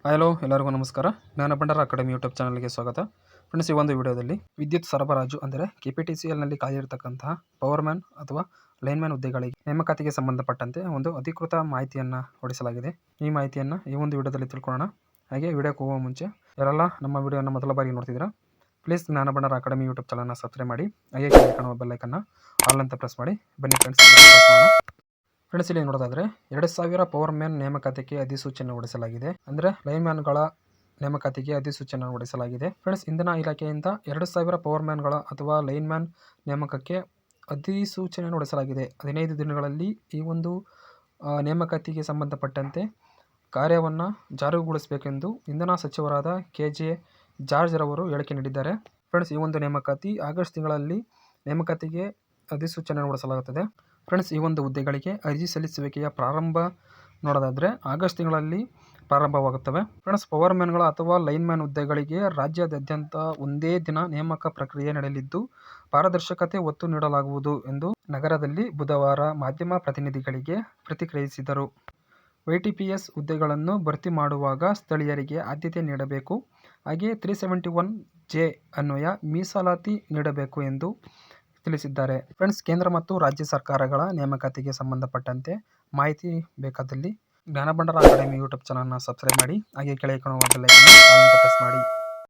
Hello ಎಲ್ಲರಿಗೂ ನಮಸ್ಕಾರ. ಜ್ಞಾನ ಭಂಡಾರ ಅಕಾಡೆಮಿ ಯೂಟ್ಯೂಬ್ ಚಾನಲ್ಗೆ ಸ್ವಾಗತ. ಫ್ರೆಂಡ್ಸ್, ಈ ಒಂದು ವಿಡಿಯೋದಲ್ಲಿ ವಿದ್ಯುತ್ ಸರಬರಾಜು ಅಂದರೆ KPTCLನಲ್ಲಿ ಖಾಲಿಯಿರತಕ್ಕಂತಹ ಪವರ್ಮ್ಯಾನ್ ಅಥವಾ ಲೈನ್ಮ್ಯಾನ್ ಹುದ್ದೆಗಳಿಗೆ ನೇಮಕಾತಿಗೆ ಸಂಬಂಧಪಟ್ಟಂತೆ ಒಂದು ಅಧಿಕೃತ ಮಾಹಿತಿಯನ್ನು ಹೊರಡಿಸಲಾಗಿದೆ. ಈ ಮಾಹಿತಿಯನ್ನು ಈ ಒಂದು ವಿಡಿಯೋದಲ್ಲಿ ತಿಳ್ಕೊಳ್ಳೋಣ. ಹಾಗೆ ವಿಡಿಯೋಕ್ಕೆ ಹೋಗುವ ಮುಂಚೆ ಯಾರೆಲ್ಲ ನಮ್ಮ ವಿಡಿಯೋನ ಮೊದಲ ಬಾರಿ ನೋಡ್ತಿದ್ದೀರಾ, ಪ್ಲೀಸ್ ಜ್ಞಾನ ಭಂಡಾರ ಅಕಾಡೆಮಿ ಯೂಟ್ಯೂಬ್ ಚಾನಲ್ನ ಸಬ್ಸ್ಕ್ರೈಬ್ ಮಾಡಿ. ಹಾಗೆ ಕಾಣುವ ಬೆಲ್ಲೈಕನ್ನು ಆಲ್ ಅಂತ ಪ್ರೆಸ್ ಮಾಡಿ. ಬನ್ನಿ ಫ್ರೆಂಡ್ಸ್, ಇಲ್ಲಿ ನೋಡೋದಾದರೆ 2000 ಪವರ್ಮ್ಯಾನ್ ನೇಮಕಾತಿಗೆ ಅಧಿಸೂಚನೆ ಹೊರಡಿಸಲಾಗಿದೆ. ಅಂದರೆ ಲೈನ್ಮ್ಯಾನ್ಗಳ ನೇಮಕಾತಿಗೆ ಅಧಿಸೂಚನೆ ಹೊರಡಿಸಲಾಗಿದೆ. ಫ್ರೆಂಡ್ಸ್, ಇಂಧನ ಇಲಾಖೆಯಿಂದ 2000 ಪವರ್ಮ್ಯಾನ್ಗಳ ಅಥವಾ ಲೈನ್ಮ್ಯಾನ್ ನೇಮಕಕ್ಕೆ ಅಧಿಸೂಚನೆ ಹೊರಡಿಸಲಾಗಿದೆ. 15 ದಿನಗಳಲ್ಲಿ ಈ ಒಂದು ನೇಮಕಾತಿಗೆ ಸಂಬಂಧಪಟ್ಟಂತೆ ಕಾರ್ಯವನ್ನು ಜಾರಿಗೊಳಿಸಬೇಕೆಂದು ಇಂಧನ ಸಚಿವರಾದ KJ ಜಾರ್ಜ್ ರವರು ಹೇಳಿಕೆ ನೀಡಿದ್ದಾರೆ. ಫ್ರೆಂಡ್ಸ್, ಈ ಒಂದು ನೇಮಕಾತಿ ಆಗಸ್ಟ್ ತಿಂಗಳಲ್ಲಿ ನೇಮಕಾತಿಗೆ ಅಧಿಸೂಚನೆ ಹೊರಡಿಸಲಾಗುತ್ತದೆ. ಫ್ರೆಂಡ್ಸ್, ಈ ಒಂದು ಹುದ್ದೆಗಳಿಗೆ ಅರ್ಜಿ ಸಲ್ಲಿಸುವಿಕೆಯ ಪ್ರಾರಂಭ ನೋಡೋದಾದರೆ ಆಗಸ್ಟ್ ತಿಂಗಳಲ್ಲಿ ಪ್ರಾರಂಭವಾಗುತ್ತವೆ. ಫ್ರೆಂಡ್ಸ್, ಪವರ್ಮ್ಯಾನ್ಗಳ ಅಥವಾ ಲೈನ್ಮ್ಯಾನ್ ಹುದ್ದೆಗಳಿಗೆ ರಾಜ್ಯಾದ್ಯಂತ ಒಂದೇ ದಿನ ನೇಮಕ ಪ್ರಕ್ರಿಯೆ ನಡೆಯಲಿದ್ದು ಪಾರದರ್ಶಕತೆ ಒತ್ತು ನೀಡಲಾಗುವುದು ಎಂದು ನಗರದಲ್ಲಿ ಬುಧವಾರ ಮಾಧ್ಯಮ ಪ್ರತಿನಿಧಿಗಳಿಗೆ ಪ್ರತಿಕ್ರಿಯಿಸಿದರು. YTPS ಹುದ್ದೆಗಳನ್ನು ಭರ್ತಿ ಮಾಡುವಾಗ ಸ್ಥಳೀಯರಿಗೆ ಆದ್ಯತೆ ನೀಡಬೇಕು. ಹಾಗೆಯೇ 371J ಅನ್ವಯ ಮೀಸಲಾತಿ ನೀಡಬೇಕು ಎಂದು ತಿಳಿಸಿದ್ದಾರೆ. ಫ್ರೆಂಡ್ಸ್, ಕೇಂದ್ರ ಮತ್ತು ರಾಜ್ಯ ಸರ್ಕಾರಗಳ ನೇಮಕಾತಿಗೆ ಸಂಬಂಧಪಟ್ಟಂತೆ ಮಾಹಿತಿ ಬೇಕಾದಲ್ಲಿ ಜ್ಞಾನ ಭಂಡಾರ ಅಕಾಡೆಮಿ ಯೂಟ್ಯೂಬ್ ಚಾನಲ್ನ ಸಬ್ಸ್ಕ್ರೈಬ್ ಮಾಡಿ. ಹಾಗೆ ಕೆಳಗೆ ಕಾಣುವ ಬೆಲ್ ಐಕಾನ್ ಆಲ್ ಅಂತ ಪ್ರೆಸ್ ಮಾಡಿ.